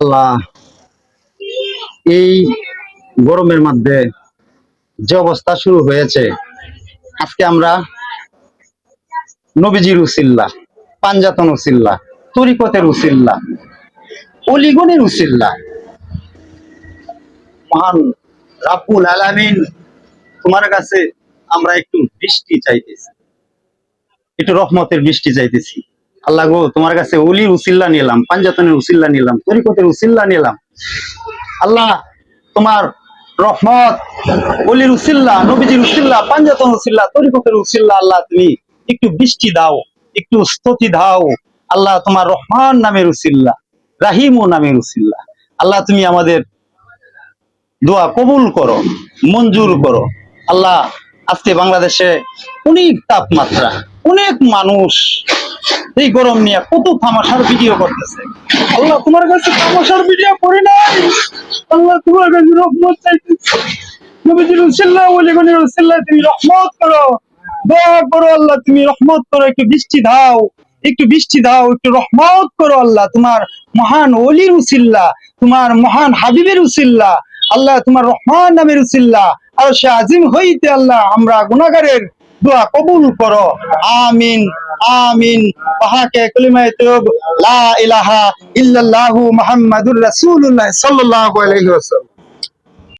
আল্লাহ, এই গরমের মধ্যে যে অবস্থা শুরু হয়েছে, আজকে আমরা নবীজির উসিল্লা, পাঞ্জাতন উসিল্লা, তরিকতের উসিল্লা, অলিগনের উসিল্লা, মহান রাব্বুল আলামিন তোমার কাছে আমরা একটু বৃষ্টি চাইতেছি, একটু রহমতের বৃষ্টি চাইতেছি। আল্লাহ গো, তোমার কাছে অলির উসিল্লা নিলাম, পাঞ্জাতনের উসিল্লা নিলাম, তরিকতের উসিল্লা নিলাম। আল্লাহ, তোমার রহমত, অলির উসিল্লা, নবীজির উসিল্লা, পাঞ্জাতন উসিল্লা, তরিকতের উসিল্লা, আল্লাহ তুমি একটু বৃষ্টি দাও, একটু স্তুতি দাও। আল্লাহ, তোমার রহমান নামের উসিল্লা, রাহিমু নামের উসিল্লা, আল্লাহ তুমি আমাদের দোয়া কবুল করো, মঞ্জুর করো। আল্লাহ, আজকে বাংলাদেশে অনেক তাপমাত্রা, অনেক মানুষ এই গরম নিয়ে কত তামাশার ভিডিও করতেছে। আল্লাহ, তোমার কাছে তামাশার ভিডিও করি নাই। আল্লাহ, তোমার কাছে রহমত চাইতেছি, নবীজির উসিল্লা, ওলিগণের উসিল্লা তুমি রহমত করো, দোয়া করো। আল্লাহ, তুমি রহমত করো, একটু বৃষ্টি দাও, একটু বৃষ্টি দাও, একটু রহমত করো। আল্লাহ, তোমার মহান অলির উসিল্লা, তোমার মহান হাবিবের উসিল্লা, আল্লাহ তোমার রহমান নামের উসিল্লা, আর সে আজিম হইতে আল্লাহ আমরা গুনাহগারের দোয়া কবুল করো। আমিন আমিন। পাহাকে কলিমায়ে তওব লা ইলাহা ইল্লাল্লাহু মুহাম্মাদুর রাসূলুল্লাহ সাল্লাল্লাহু আলাইহি ওয়াসাল্লাম।